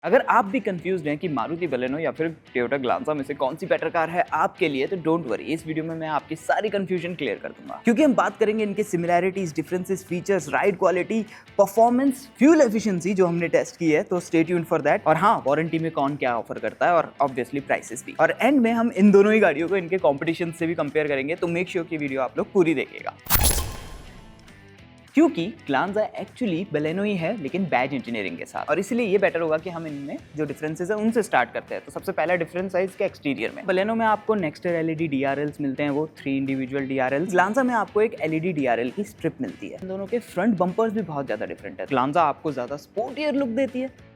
अगर आप भी कंफ्यूज्ड हैं कि मारुति बलेनो या फिर टोयोटा ग्लांजा में से कौन सी बेटर कार है आपके लिए, तो डोंट वरी, इस वीडियो में मैं आपकी सारी कंफ्यूजन क्लियर कर दूंगा। क्योंकि हम बात करेंगे इनके similarities, differences, features, ride quality, performance, fuel efficiency जो हमने टेस्ट की है, तो स्टे ट्यून्ड फॉर दैट। और हाँ, वारंटी में कौन क्या ऑफर करता है और ऑब्वियसली प्राइसेस भी। और एंड में हम इन दोनों ही गाड़ियों को इनके कॉम्पिटिशन से भी कंपेयर करेंगे, तो मेक श्योर की वीडियो आप लोग पूरी देखिएगा। क्योंकि ग्लांजा एक्चुअली बलेनो ही है, लेकिन बैज इंजीनियरिंग के साथ, और इसलिए ये बेटर होगा कि हम इनमें जो डिफरेंसेस है उनसे स्टार्ट करते हैं। तो सबसे पहला डिफरेंस है इसके एक्सटीरियर में। बलेनो में आपको नेक्स्टर एलईडी डीआरएल्स मिलते हैं, वो 3 इंडिविजुअल डीआरएल। ग्लांजा में आपको एक एलईडी डीआरएल की स्ट्रिप मिलती है। इन दोनों के फ्रंट बम्पर्स भी बहुत ज्यादा डिफरेंट है। ग्लांजा आपको ज्यादा स्पोर्टियर लुक देती है।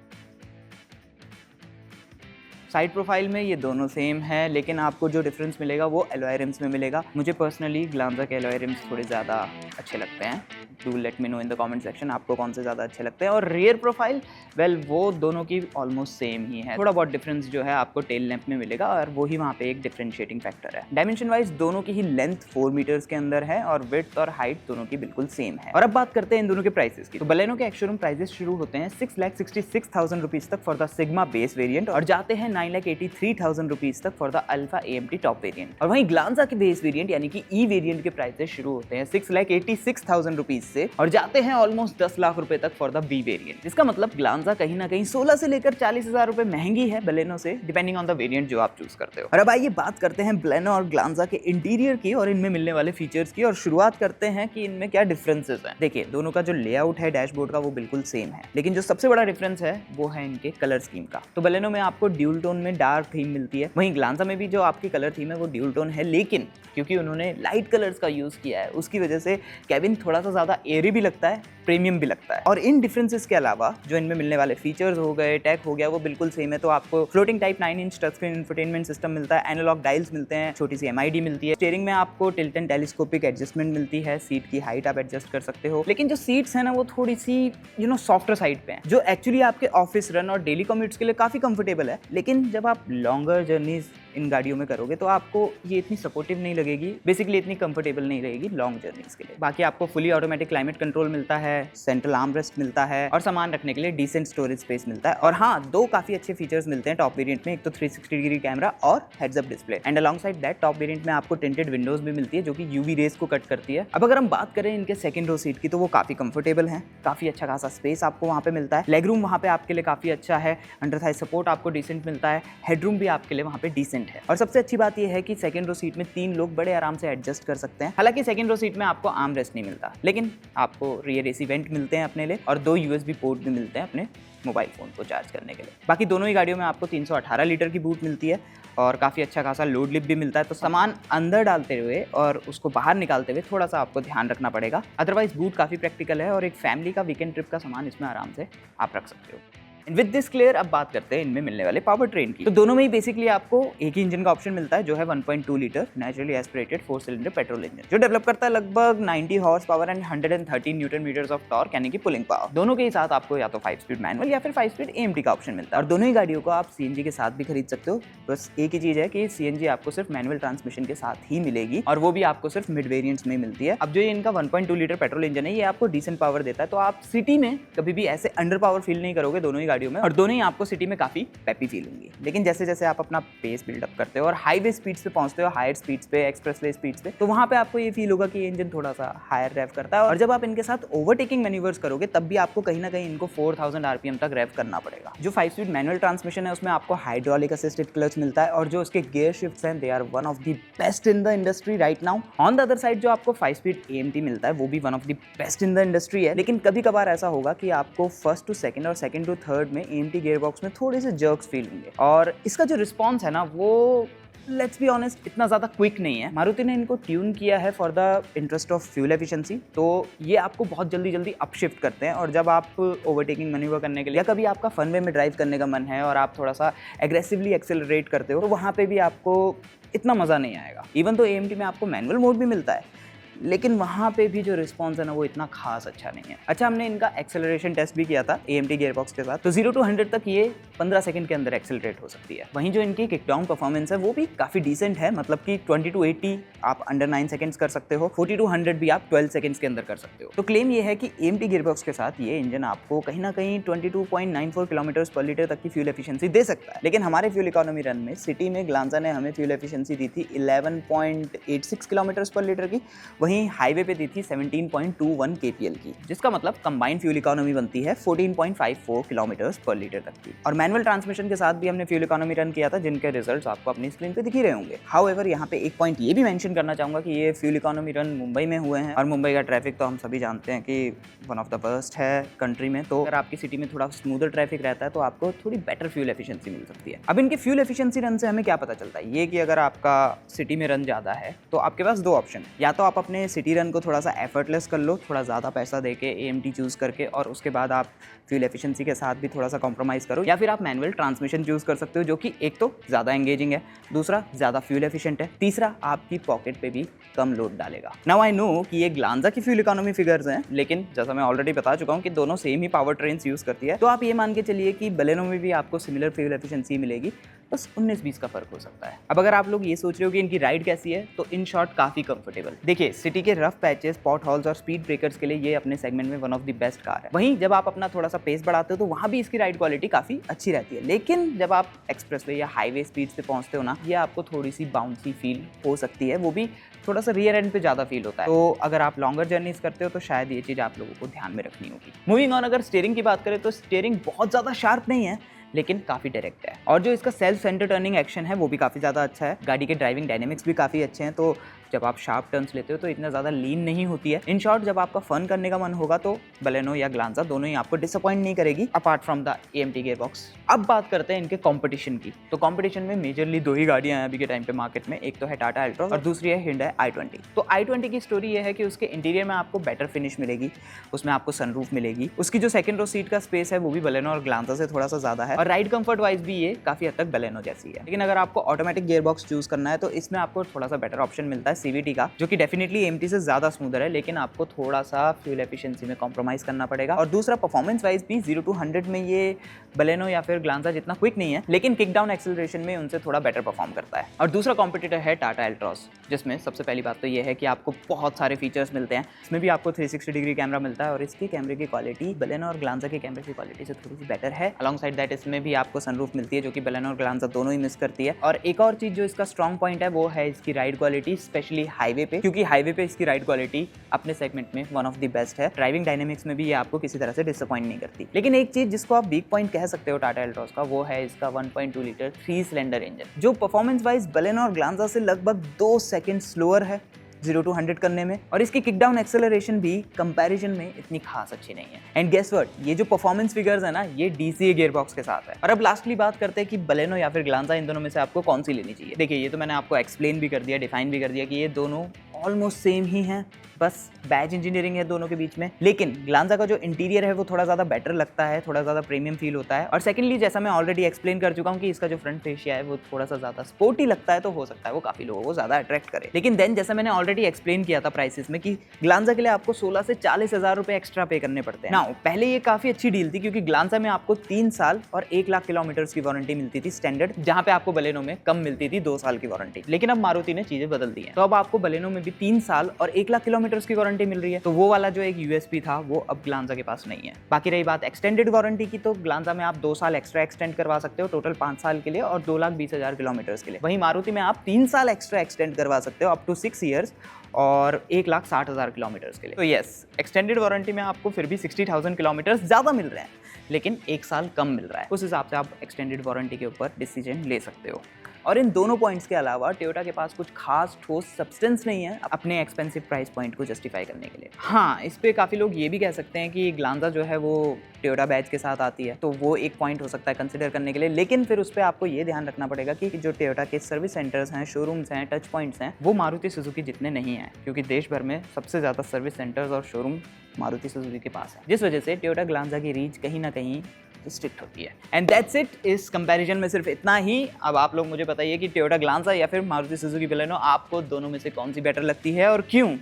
साइड प्रोफाइल में ये दोनों सेम है, लेकिन आपको जो डिफरेंस मिलेगा वो एलॉय रिम्स में मिलेगा। मुझे पर्सनली ग्लांजा के एलॉय रिम्स थोड़े ज़्यादा अच्छे लगते हैं। Do let me know in the comment section आपको कौन से ज़्यादा अच्छे लगते हैं। और रियर प्रोफाइल, वेल, वो दोनों की ऑलमोस्ट सेम ही है। थोड़ा बहुत डिफरेंस जो है आपको टेल लैंप में मिलेगा, और वो ही वहाँ पे एक डिफरेंशिएटिंग फैक्टर है। डायमेंशन वाइज दोनों की ही लेंथ 4 मीटर्स के अंदर है, और विड्थ और हाइट दोनों की बिल्कुल सेम है। और अब बात करते हैं इन दोनों के प्राइसेस की। तो बलेनो के एक्स-शोरूम प्राइसेस शुरू होते हैं 6,66,000 रुपीज तक for the sigma base variant, और जाते हैं 9,83,000 रुपीज तक for the alpha AMT top variant. और वहीं ग्लांजा के बेस वेरियंट यानी कि ई वेरियंट के प्राइसेस शुरू होते हैं 6,86,000 रुपीज से, और जाते हैं ऑलमोस्ट 10 लाख रुपए तक फॉर द बी वेरियंट। इसका मतलब ग्लांजा कहीं ना कहीं 16 से लेकर 40,000 रुपए महंगी है बलेनो से, डिपेंडिंग ऑन द वेरियंट जो आप चूज करते हो। और अब आइए बात करते हैं बलेनो और ग्लांजा के इंटीरियर की और इनमें मिलने वाले फीचर्स की, और शुरुआत करते हैं कि इनमें क्या डिफरेंसेस हैं। देखिए, दोनों का जो लेआउट है डैशबोर्ड का वो बिल्कुल सेम है, लेकिन जो सबसे बड़ा डिफरेंस है वो है इनके कलर स्कीम का। तो बलेनो में आपको ड्यूल टोन में डार्क थीम मिलती है, वहीं ग्लांजा में भी जो आपकी कलर थीम है वो ड्यूल टोन है, लेकिन क्योंकि उन्होंने लाइट कलर्स का यूज किया है उसकी वजह से कैबिन थोड़ा सा ज्यादा एयरी भी लगता है, प्रीमियम भी लगता है। और इन डिफरेंसेस के अलावा जो इनमें मिलने वाले फीचर्स हो गए, टेक हो गया, वो बिल्कुल सेम है। तो आपको floating type 9 inch touch screen infotainment system मिलता है, एनालॉग डायल्स मिलते हैं, छोटी सी MID मिलती है, स्टीयरिंग में आपको टिल्ट एंड टेलीस्कोपिक एडजस्टमेंट मिलती है, सीट की हाइट आप एडजस्ट कर सकते हो। लेकिन जो सीट्स है ना वो थोड़ी सी सॉफ्टर साइड पे है, जो एक्चुअली आपके ऑफिस रन और डेली कम्यूट्स के लिए काफी कंफर्टेबल है। लेकिन जब आप लॉन्गर जर्नीज इन गाड़ियों में करोगे तो आपको ये इतनी सपोर्टिव नहीं लगेगी, बेसिकली इतनी कंफर्टेबल नहीं रहेगी लॉन्ग जर्नीज के लिए। बाकी आपको फुली ऑटोमेटिक क्लाइमेट कंट्रोल मिलता है, सेंट्रल आर्मरेस्ट मिलता है, और सामान रखने के लिए डिसेंट स्टोरेज स्पेस मिलता है। और हाँ, दो काफी अच्छे फीचर्स मिलते हैं टॉप वेरिएंट में, एक तो 360 डिग्री कैमरा और heads up display, and along side that top variant में आपको टिंटेड विंडोज भी मिलती है जो कि UV रेस को कट करती है। अब अगर हम बात करें इनके सेकंड रो सीट की, तो वो काफी कंफर्टेबल है, काफी अच्छा खासा स्पेस आपको वहाँ पे मिलता है, लेग रूम वहाँ पे आपके लिए काफी अच्छा है, अंडर थाई सपोर्ट आपको डिसेंट मिलता है, हेडरूम भी आपके लिए वहाँ पे डिसेंट है। और सबसे अच्छी बात यह है कि सेकंड रो सीट में 3 लोग बड़े आराम से एडजस्ट कर सकते हैं। हालांकि सेकंड रो सीट में आपको आर्म रेस्ट नहीं मिलता, लेकिन आपको रियर AC वेंट मिलते हैं अपने लिए, और 2 USB पोर्ट भी मिलते हैं अपने मोबाइल फोन को चार्ज करने के लिए। बाकी दोनों ही गाड़ियों में आपको 318 लीटर की बूट मिलती है, और काफ़ी अच्छा खासा लोड लिफ्ट भी मिलता है। तो सामान अंदर डालते हुए और उसको बाहर निकालते हुए थोड़ा सा आपको ध्यान रखना पड़ेगा, अदरवाइज बूट काफ़ी प्रैक्टिकल है, और एक फैमिली का वीकेंड ट्रिप का सामान इसमें आराम से आप रख सकते हो। विद दिस क्लियर, अब बात करते हैं इनमें मिलने वाले पावर ट्रेन की। तो दोनों में ही बेसिकली आपको एक ही इंजन का ऑप्शन मिलता है, जो है 1.2 litre naturally aspirated 4 cylinder petrol engine, जो डेवलप करता है लगभग 90 horse power and 113 newton metres of torque, यानी कि पुलिंग पावर। दोनों के ही साथ आपको या तो 5 स्पीड मैनुअल या फिर 5 स्पीड AMT का ऑप्शन मिलता है, और दोनों ही गाड़ियों को आप CNG के साथ भी खरीद सकते हो। बस एक ही चीज है कि CNG आपको सिर्फ मैनुअल ट्रांसमिशन के साथ ही मिलेगी, और वो भी आपको सिर्फ मिड वेरिएंट्स में मिलती है। अब जो ये इनका 1.2 लीटर पेट्रोल इंजन है, ये आपको डिसेंट पावर देता है, तो आप सिटी में कभी भी ऐसे अंडर पावर फील नहीं करोगे दोनों ही गाड़ियों में, और दोनों ही आपको सिटी में काफी पेपी फील होंगी। लेकिन जैसे जैसे आप अपना पेस बिल्डअप करते हो और हाईवे स्पीड्स पे पहुंचते हो, हायर स्पीड्स पे, एक्सप्रेसवे स्पीड्स पे, तो वहां पे आपको ये फील होगा कि ये इंजन थोड़ा सा हायर रेव करता है, और जब आप इनके साथ ओवरटेकिंग मैन्यूवर्स करोगे तब भी आपको कहीं ना कहीं इनको 4000 RPM तक रेव करना पड़ेगा। जो 5 स्पीड मैनुअल ट्रांसमिशन है उसमें आपको हाइड्रोलिक असिस्टेड क्लच मिलता है, और जो उसके गियर शिफ्ट्स हैं they are one of the best in the industry right now. On the other side जो आपको 5 स्पीड AMT मिलता है वो भी one of the best in the industry है, लेकिन कभी कभार ऐसा होगा कि आपको फर्स्ट टू सेकंड और सेकंड टू थर्ड में AMT गियर बॉक्स में थोड़े से जर्क्स फील होंगे, और इसका जो रिस्पॉन्स है ना वो लेट्स बी ऑनेस्ट इतना ज़्यादा क्विक नहीं है। मारुति ने इनको ट्यून किया है for the interest of fuel efficiency, तो ये आपको बहुत जल्दी जल्दी अपशिफ्ट करते हैं, और जब आप ओवरटेकिंग मैन्यूवर करने के लिए या कभी आपका फन वे में ड्राइव करने का मन है और आप थोड़ा सा एग्रेसिवली एक्सेलरेट करते हो, तो वहाँ पे भी आपको इतना मज़ा नहीं आएगा। इवन तो AMT में आपको मैनुअल मोड भी मिलता है, लेकिन वहाँ पे भी जो रिस्पॉन्स है ना वो इतना खास अच्छा नहीं है। अच्छा, हमने इनका एक्सेलरेशन टेस्ट भी किया था AMT गियरबॉक्स के साथ, तो 0 to 100 तक ये 15 सेकंड के अंदर एक्सेलरेट हो सकती है। वहीं जो इनकी किकडाउन परफॉर्मेंस है वो भी काफी डिसेंट है, मतलब कि 20 to 80 आप अंडर 9 सेकंड्स कर सकते हो, 40 to 100 भी आप 12 सेकंड्स के अंदर कर सकते हो। तो क्लेम ये है कि AMT गियरबॉक्स के साथ ये इंजन आपको कहीं ना कहीं 22.94 किलोमीटर पर लीटर तक की फ्यूल एफिशिएंसी दे सकता है। लेकिन हमारे फ्यूल इकोनॉमी रन में सिटी में ग्लांजा ने हमें फ्यूल एफिशिएंसी दी थी 11.86 किलोमीटर पर लीटर की, वहीं हाईवे पे दी थी 17.21 kpl की, जिसका मतलब कंबाइंड फ्यूल इकोनॉमी बनती है 14.54 किलोमीटर पर लीटर तक की। और मैनुअल ट्रांसमिशन के साथ भी हमने फ्यूल इकोनॉमी रन किया था, जिनके रिजल्ट्स आपको अपनी स्क्रीन पे दिख ही रहे होंगे। हाउएवर यहाँ पे एक पॉइंट ये भी मेंशन करना चाहूंगा कि ये फ्यूल इकोनॉमी रन मुंबई में हुए हैं, और मुंबई का ट्रैफिक तो हम सभी जानते हैं कि वन ऑफ द वर्स्ट है कंट्री में। तो अगर आपकी सिटी में थोड़ा स्मूदर ट्रैफिक रहता है तो आपको थोड़ी बेटर फ्यूल एफिशिएंसी मिल सकती है। अब इनके फ्यूल एफिशिएंसी रन से हमें क्या पता चलता है, ये कि अगर आपका सिटी में रन ज़्यादा है तो आपके पास दो ऑप्शन है, या तो आप अपने सिटी रन को थोड़ा सा एफर्टलेस कर लो, थोड़ा ज़्यादा पैसा देके AMT चूज़ करके, और उसके बाद आप फ्यूल एफिशिएंसी के साथ भी थोड़ा सा कॉम्प्रोमाइज़ करो, या फिर आप मैनुअल ट्रांसमिशन चूज़ कर सकते हो, जो कि एक तो ज़्यादा एंगेजिंग है, दूसरा ज़्यादा फ्यूल एफिशिएंट है, तीसरा आपकी पॉकेट पे भी कम लोड डालेगा। नाउ आई नो कि ये ग्लांजा की फ्यूल इकोनॉमी फिगर्स हैं, लेकिन जैसा मैं ऑलरेडी बता चुका हूँ कि दोनों सेम ही पावर ट्रेन्स यूज़ करती है, तो आप ये मान के चलिए कि बलेनो में भी आपको सिमिलर फ्यूल एफिशिएंसी मिलेगी, बस 19-20 का फर्क हो सकता है। अब अगर आप लोग ये सोच रहे हो कि इनकी राइड कैसी है, तो इन शॉर्ट काफ़ी कंफर्टेबल। देखिए, सिटी के रफ पैचेस, पॉट हॉल्स और स्पीड ब्रेकर्स के लिए ये अपने सेगमेंट में one of the best car है। वहीं जब आप अपना थोड़ा सा पेस बढ़ाते हो तो वहाँ भी इसकी राइड क्वालिटी काफ़ी अच्छी रहती है, लेकिन जब आप एक्सप्रेसवे या हाईवे स्पीड पे पहुँचते हो ना, ये आपको थोड़ी सी बाउंसी फील हो सकती है, वो भी थोड़ा सा रियर एंड पे ज़्यादा फील होता है। तो अगर आप लॉन्गर जर्नीज करते हो तो शायद ये चीज़ आप लोगों को ध्यान में रखनी होगी। मूविंग ऑन, अगर स्टीयरिंग की बात करें तो स्टीयरिंग बहुत ज़्यादा शार्प नहीं है, लेकिन काफ़ी डायरेक्ट है, और जो इसका सेल्फ सेंटर टर्निंग एक्शन है वो भी काफ़ी ज़्यादा अच्छा है। गाड़ी के ड्राइविंग डायनेमिक्स भी काफ़ी अच्छे हैं, तो जब आप शार्प टर्न्स लेते हो तो इतना ज़्यादा लीन नहीं होती है। इन शॉर्ट, जब आपका फन करने का मन होगा तो बलेनो या ग्लांजा दोनों ही आपको डिसअपॉइंट नहीं करेगी, apart from the AMT gearbox. अब बात करते हैं इनके कंपटीशन की। तो कंपटीशन में मेजरली दो ही गाड़ियां हैं अभी के टाइम पे मार्केट में, एक तो है टाटा एल्ट्रॉस और दूसरी है Hyundai i20। तो i20 की स्टोरी ये है कि उसके इंटीरियर में आपको बेटर फिनिश मिलेगी, उसमें आपको सनरूफ मिलेगी, उसकी जो सेकंड रो सीट का स्पेस है वो भी बलेनो और ग्लांजा से थोड़ा सा ज़्यादा है, और राइड कंफर्ट वाइज भी ये काफ़ी हद तक बलेनो जैसी है। लेकिन अगर आपको ऑटोमेटिक गियरबॉक्स चूज करना है तो इसमें आपको थोड़ा सा बेटर ऑप्शन मिलता है CVT का, जो कि डेफिनेटली AMT से ज़्यादा स्मूदर है, लेकिन आपको थोड़ा सा फ्यूल एफिशिएंसी में कॉम्प्रोमाइज़ करना पड़ेगा। और दूसरा, परफॉर्मेंस वाइज भी 0 to 100 में ये बलेनो या फिर ग्लांजा जितना क्विक नहीं है, लेकिन किक डाउन एक्सेलरेशन में उनसे थोड़ा बेटर परफॉर्म करता है। और दूसरा कॉम्पिटिटर है टाटा एल्ट्रॉस, जिसमें सबसे पहली बात तो ये है कि आपको बहुत सारे फीचर्स मिलते हैं। इसमें भी आपको 360 डिग्री कैमरा मिलता है, और इसकी कैमरे की क्वालिटी बलेनो और ग्लांजा के कैमरे की क्वालिटी से थोड़ी सी बेटर है। अलॉन्ग साइड दैट इसमें भी आपको सनरूफ मिलती है, जो कि बलेनो और ग्लांजा दोनों ही मिस करती है। और एक और चीज़ जो इसका स्ट्रॉन्ग पॉइंट है वो है इसकी राइड क्वालिटी, स्पेशली हाईवे पे, क्योंकि हाईवे पे इसकी राइड क्वालिटी अपने सेगमेंट में वन ऑफ द बेस्ट है। ड्राइविंग डायनेमिक्स में भी ये आपको किसी तरह से डिसअपॉइंट नहीं करती। लेकिन एक चीज जिसको आप वीक पॉइंट कह सकते हो टाटा एल्ट्रॉस का, वो है इसका 1.2 लीटर 3 सिलेंडर इंजन, जो परफॉर्मेंस वाइज बलेनो और ग्लांजा से लगभग 2 सेकंड स्लोअर है 0 to 100 करने में, और इसकी किक डाउन एक्सेलरेशन भी कंपैरिजन में इतनी खास अच्छी नहीं है। एंड गेस व्हाट, ये जो परफॉर्मेंस फिगर्स है ना, ये DCA गियरबॉक्स के साथ है। और अब लास्टली बात करते हैं कि बलेनो या फिर ग्लांजा, इन दोनों में से आपको कौन सी लेनी चाहिए। देखिए, ये तो मैंने आपको एक्सप्लेन भी कर दिया, डिफाइन भी कर दिया कि ये दोनों ऑलमोस्ट सेम ही हैं, बस बैज इंजीनियरिंग है दोनों के बीच में। लेकिन ग्लांजा का जो इंटीरियर है वो थोड़ा ज़्यादा बेटर लगता है, थोड़ा ज़्यादा प्रीमियम फील होता है। और सेकंडली, जैसा मैं ऑलरेडी एक्सप्लेन कर चुका हूँ कि इसका जो फ्रंट फेशिया है वो थोड़ा सा ज़्यादा स्पोर्टी लगता है, तो हो सकता है वो काफ़ी लोगों को ज़्यादा अट्रैक्ट करे। लेकिन देन, जैसा मैंने ऑलरेडी एक्सप्लेन किया था प्राइसेस में, कि ग्लांजा के लिए आपको 16 से 40 हज़ार रुपये एक्स्ट्रा पे करने पड़ते हैं। नाउ, पहले ये काफ़ी अच्छी डील थी, क्योंकि ग्लांजा में आपको 3 साल और 1 लाख किलोमीटर्स की वारंटी मिलती थी स्टैंडर्ड, जहाँ पे आपको बलेनो में कम मिलती थी 2 साल की वारंटी। लेकिन अब मारुति ने चीज़ें बदल दी हैं, तो अब आपको बलेनो में भी 3 साल और 1 लाख किलोमीटर्स की वारंटी मिल रही है। तो वो वाला जो एक USP था वो अब ग्लांजा के पास नहीं है। बाकी रही बात एक्सटेंडेड वारंटी की, तो ग्लांजा में आप 2 साल एक्स्ट्रा एक्सटेंड करवा सकते हो, टोटल 5 साल के लिए और 2,20,000 किलोमीटर्स के लिए। वहीं मारुति में आप 3 साल एक्स्ट्रा एक्सटेंड करवा सकते हो, अप टू 6 ईयर्स, और 1,60,000 किलोमीटर्स के लिए। तो यस, एक्सटेंडेड वारंटी में आपको फिर भी 60,000 किलोमीटर्स ज़्यादा मिल रहे हैं, लेकिन 1 साल कम मिल रहा है। उस हिसाब से आप एक्सटेंडेड वारंटी के ऊपर डिसीजन ले सकते हो। और इन दोनों पॉइंट्स के अलावा टोयोटा के पास कुछ खास ठोस सब्सटेंस नहीं है अपने एक्सपेंसिव प्राइस पॉइंट को जस्टिफाई करने के लिए। हाँ, इस पे काफ़ी लोग ये भी कह सकते हैं कि ग्लांजा जो है वो टोयोटा बैच के साथ आती है, तो वो एक पॉइंट हो सकता है कंसिडर करने के लिए। लेकिन फिर उस पर आपको ये ध्यान रखना पड़ेगा कि जो टोयोटा के सर्विस सेंटर्स हैं, शोरूम्स हैं, टच पॉइंट्स हैं, वो मारुति सुजुकी जितने नहीं हैं, क्योंकि देश भर में सबसे ज़्यादा सर्विस सेंटर्स और शोरूम मारुति सुजुकी के पास है, जिस वजह से टोयोटा ग्लांजा की रीच कहीं ना कहीं स्ट्रिक्ट होती है। एंड दैट्स इट, इस कंपैरिजन में सिर्फ इतना ही। अब आप लोग मुझे बताइए कि टोयोटा ग्लांजा या फिर मारुति सुजुकी बलेनो, आपको दोनों में से कौन सी बेटर लगती है और क्यों?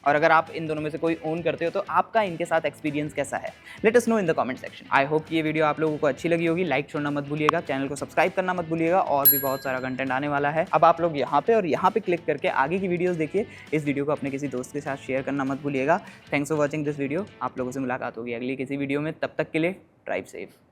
और अगर आप इन दोनों में से कोई ओन करते हो तो आपका इनके साथ एक्सपीरियंस कैसा है, let us know in the comment section. I hope कि ये वीडियो आप लोगों को अच्छी लगी होगी। लाइक छोड़ना मत भूलिएगा, चैनल को सब्सक्राइब करना मत भूलिएगा, और भी बहुत सारा कंटेंट आने वाला है। अब आप लोग यहाँ पे और यहाँ पे क्लिक करके आगे की वीडियोस देखिए। इस वीडियो को अपने किसी दोस्त के साथ शेयर करना मत भूलिएगा। Thanks for watching this video. आप लोगों से मुलाकात होगी अगली किसी वीडियो में, तब तक के लिए ड्राइव सेफ।